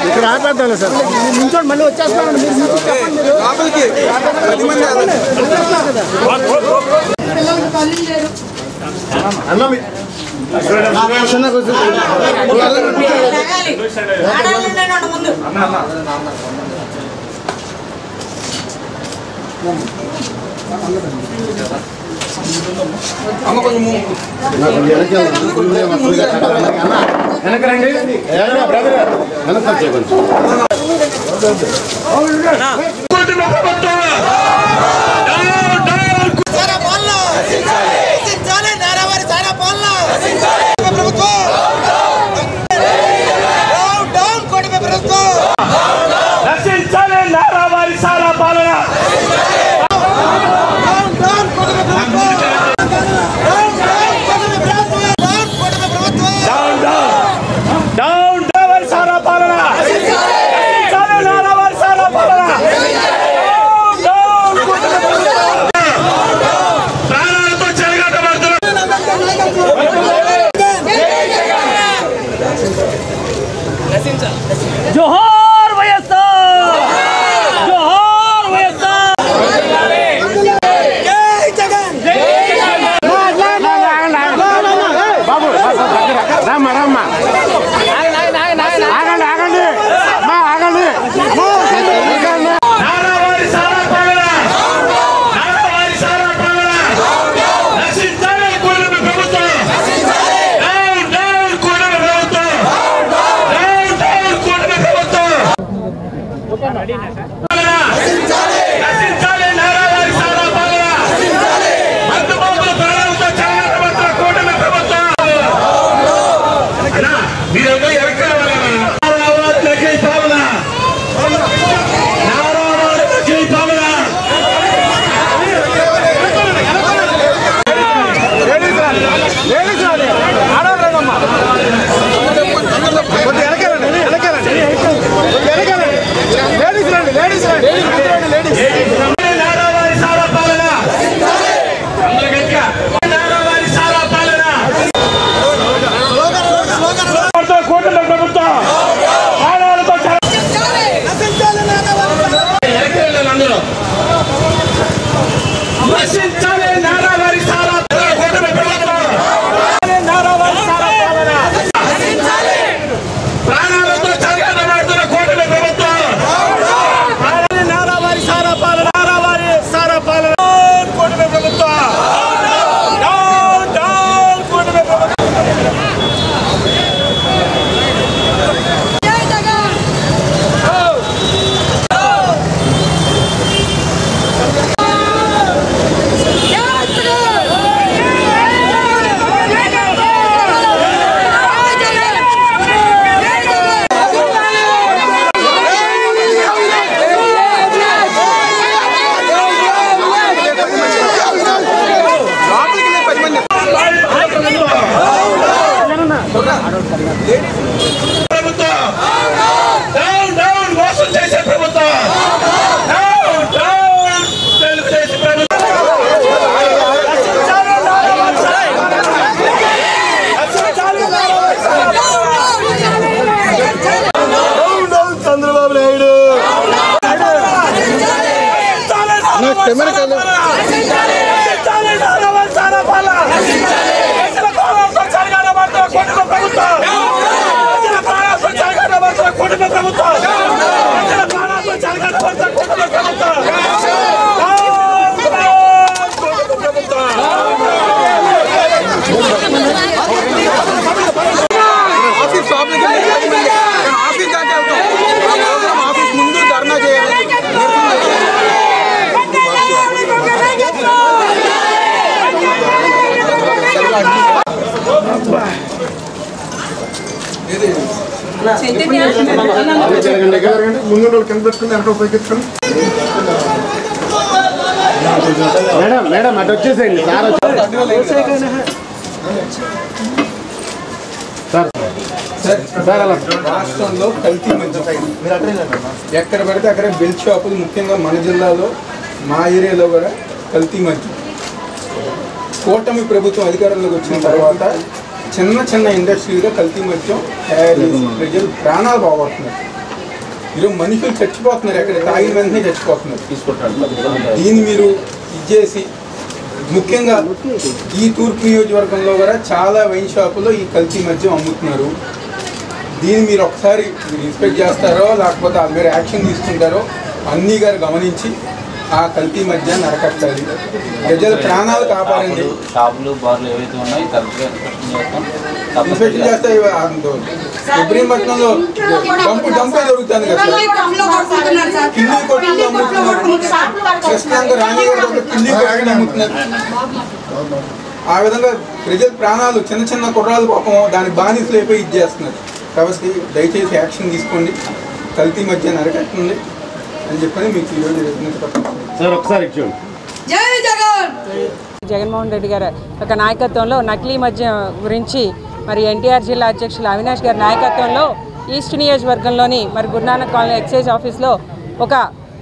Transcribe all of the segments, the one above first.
ఇక్కడ ఆపేద్దాం సార్ నించోండి మళ్ళీ వచ్చేస్తాను जोहार వైఎస్ఆర్ जोहार వైఎస్ఆర్ జై జగన్ జై జగన్ బాబు రామ రామ ఆగండి ఆగండి మా ఆగండి నారావారి సారా పాలన నారావారి సారా పాలన నశించాలి కూటమి ప్రభుత్వం డౌన్ డౌన్ కూటమి ప్రభుత్వం డౌన్ డౌన్ కూటమి ప్రభుత్వం నశించాలి నారావారి సారా పాలన మందుబాబుల ప్రాణాలతో చెలగాటమాడుతున్న కూటమి ప్రభుత్వం అన్నా మీరంతా ఎరకావాలన్నా నారావారి నకిలీ పాలన నారావారి నకిలీ పాలన నారావారి సారా పాలన అందరూ గట్టిగా నారావారి సారా పాలన కూటమి ప్రభుత్వం ప్రాణాలతో అందరూ నశించాలి నారావారి సారా కూటమి ప్రభుత్వం నారావారి సారా పాలన ప్రాణాలతో చెలగాటమాడుతున్న కూటమి ప్రభుత్వం నారావారి సారా పాలన నారావారి సారా పాలన కూటమి ప్రభుత్వం డౌన్ డౌన్ కూటమి ప్రభుత్వం ప్రభుత్వం డౌన్ డౌన్ మోసం చేసే ప్రభుత్వం డౌన్ డౌన్ తెలుగుదేశం ప్రభుత్వం చంద్రబాబు నాయుడు కుటుంబ ప్రభుత్వం ముందు కింద పెట్టుకుని వెనక ఉపయోగించుకుని మేడం మేడం అటు వచ్చేసేయండి సార్ సార్ అలా రాష్ట్రంలో కల్తీ మద్యం ఎక్కడ పడితే అక్కడ బెల్ట్ షాపులు, ముఖ్యంగా మన జిల్లాలో మా ఏరియాలో కూడా కల్తీ మద్యం. కూటమి ప్రభుత్వం అధికారంలోకి వచ్చిన తర్వాత చిన్న చిన్న ఇండస్ట్రీగా కల్తీ మద్యం తయారు చేసి ప్రజలు ప్రాణాలు పోగొడుతున్నారు. ఈరోజు మనుషులు చచ్చిపోతున్నారు, ఎక్కడ తాగిన వెంటనే చచ్చిపోతున్నారు. దీన్ని మీరు ఇచ్చేసి ముఖ్యంగా ఈ తూర్పు నియోజకవర్గంలో కూడా చాలా వైన్ షాపులో ఈ కల్తీ మద్యం అమ్ముతున్నారు. దీన్ని మీరు ఒకసారి ఇన్స్పెక్ట్ చేస్తారో లేకపోతే ఆ మీరు యాక్షన్ తీసుకుంటారో అన్నీ గారు గమనించి ఆ కల్తీ మద్యాన్ని అరకట్టాలి. ప్రజల ప్రాణాలు కాపాడండి. షాపులు బార్లు ఏవైతే ఉన్నాయో ఇన్స్పెక్షన్ చేస్తే సుప్రీంపట్నంలో డంపే దొరుకుతుంది కదా సార్. కింది కొట్టులు అమ్ముతున్నారు. కృష్ణాంగ రాణిగారు కింది కొట్టులు అమ్ముతున్నారు. ఆ విధంగా ప్రజల ప్రాణాలు, చిన్న చిన్న కుర్రాలు పాపం దానికి బానిసలు అయిపోయి ఇది చేస్తున్నారు. కాబట్టి దయచేసి యాక్షన్ తీసుకోండి, కల్తీ మద్యాన్ని అరకట్టండి అని చెప్పని మీకు ఈరోజు సార్ ఒకసారి జగన్మోహన్ రెడ్డి గారి ఒక నాయకత్వంలో నకిలీ మద్యం గురించి మరి ఎన్టీఆర్ జిల్లా అధ్యక్షులు అవినాష్ గారి నాయకత్వంలో ఈస్ట్ నియోజకవర్గంలోని మరి గురునానక్ కాలనీ ఎక్సైజ్ ఆఫీస్లో ఒక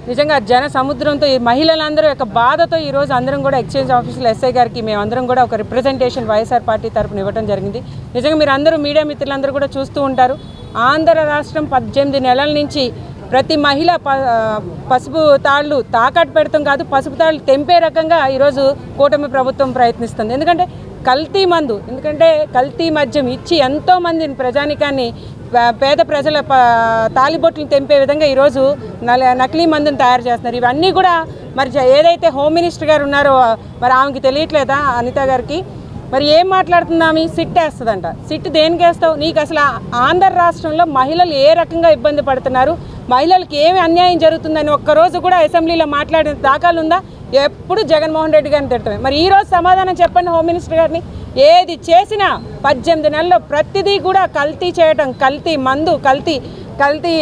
నిజంగా జన సముద్రంతో ఈ మహిళలందరూ యొక్క బాధతో ఈరోజు అందరం కూడా ఎక్సైజ్ ఆఫీసులో ఎస్ఐ గారికి మేమందరం కూడా ఒక రిప్రజెంటేషన్ వైఎస్ఆర్ పార్టీ తరఫున ఇవ్వడం జరిగింది. నిజంగా మీరు అందరూ మీడియా మిత్రులందరూ కూడా చూస్తూ ఉంటారు. ఆంధ్ర రాష్ట్రం 18 నెలల నుంచి ప్రతి మహిళ పసుపు తాళ్ళు తాకట్టు పెడతాం కాదు, పసుపు తాళ్ళు తెంపే రకంగా ఈరోజు కూటమి ప్రభుత్వం ప్రయత్నిస్తుంది. ఎందుకంటే కల్తీ మందు, ఎందుకంటే కల్తీ మద్యం ఇచ్చి ఎంతోమందిని ప్రజానికాన్ని, పేద ప్రజల తాలిబొట్లు తెంపే విధంగా ఈరోజు నకిలీ మందుని తయారు చేస్తున్నారు. ఇవన్నీ కూడా మరి ఏదైతే హోమ్ మినిస్టర్ గారు ఉన్నారో మరి ఆమెకి తెలియట్లేదా అనిత గారికి? మరి ఏం మాట్లాడుతున్నాము? సిట్ వేస్తుందంట. సిట్ దేనికి వేస్తావు? నీకు అసలు ఆంధ్ర రాష్ట్రంలో మహిళలు ఏ రకంగా ఇబ్బంది పడుతున్నారు, మహిళలకు ఏమి అన్యాయం జరుగుతుందని ఒక్కరోజు కూడా అసెంబ్లీలో మాట్లాడిన దాఖలు ఉందా? ఎప్పుడు జగన్మోహన్ రెడ్డి గారిని తిడతామే. మరి ఈరోజు సమాధానం చెప్పండి హోమ్ మినిస్టర్ గారిని. ఏది చేసినా 18 నెలల్లో ప్రతిదీ కూడా కల్తీ చేయటం, కల్తీ మందు, కల్తీ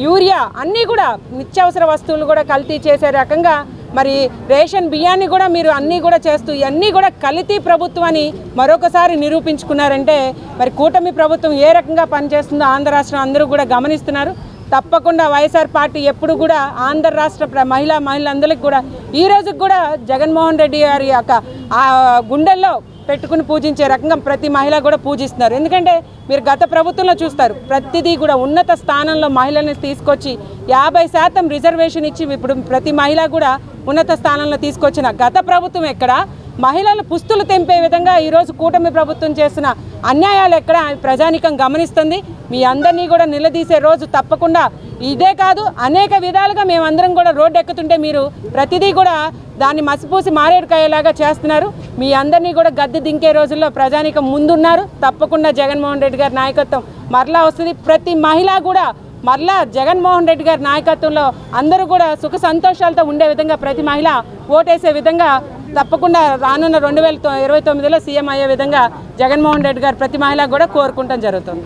యూరియా అన్నీ కూడా నిత్యావసర వస్తువులు కూడా కల్తీ చేసే రకంగా మరి రేషన్ బియ్యాన్ని కూడా మీరు అన్నీ కూడా చేస్తూ ఇవన్నీ కూడా కల్తీ ప్రభుత్వాన్ని మరొకసారి నిరూపించుకున్నారంటే మరి కూటమి ప్రభుత్వం ఏ రకంగా పనిచేస్తుందో ఆంధ్ర రాష్ట్రం అందరూ కూడా గమనిస్తున్నారు. తప్పకుండా వైఎస్ఆర్ పార్టీ ఎప్పుడు కూడా ఆంధ్ర రాష్ట్ర మహిళలందరికీ కూడా ఈ రోజుకి కూడా జగన్మోహన్ రెడ్డి గారి యొక్క ఆ గుండెల్లో పెట్టుకుని పూజించే రకంగా ప్రతి మహిళ కూడా పూజిస్తున్నారు. ఎందుకంటే మీరు గత ప్రభుత్వంలో చూస్తారు, ప్రతిదీ కూడా ఉన్నత స్థానంలో మహిళల్ని తీసుకొచ్చి 50% రిజర్వేషన్ ఇచ్చి ఇప్పుడు ప్రతి మహిళ కూడా ఉన్నత స్థానంలో తీసుకొచ్చిన గత ప్రభుత్వం ఎక్కడ? మహిళల పుస్తులు తెంపే విధంగా ఈరోజు కూటమి ప్రభుత్వం చేసిన అన్యాయాలు ఎక్కడ ప్రజానికం గమనిస్తుంది. మీ అందరినీ కూడా నిలదీసే రోజు తప్పకుండా ఇదే కాదు, అనేక విధాలుగా మేమందరం కూడా రోడ్డు ఎక్కుతుంటే మీరు ప్రతిదీ కూడా దాన్ని మసిపూసి మారేడుకాయలాగా చేస్తున్నారు. మీ అందరినీ కూడా గద్దె దింకే రోజుల్లో ప్రజానికం ముందున్నారు. తప్పకుండా జగన్మోహన్ రెడ్డి గారి నాయకత్వం మరలా వస్తుంది. ప్రతి మహిళ కూడా మరలా జగన్మోహన్ రెడ్డి గారి నాయకత్వంలో అందరూ కూడా సుఖ సంతోషాలతో ఉండే విధంగా ప్రతి మహిళ ఓటేసే విధంగా తప్పకుండా రానున్న 2029లో సీఎం అయ్యే విధంగా జగన్మోహన్ రెడ్డి గారు ప్రతి మహిళ కూడా కోరుకుంటాం జరుగుతుంది.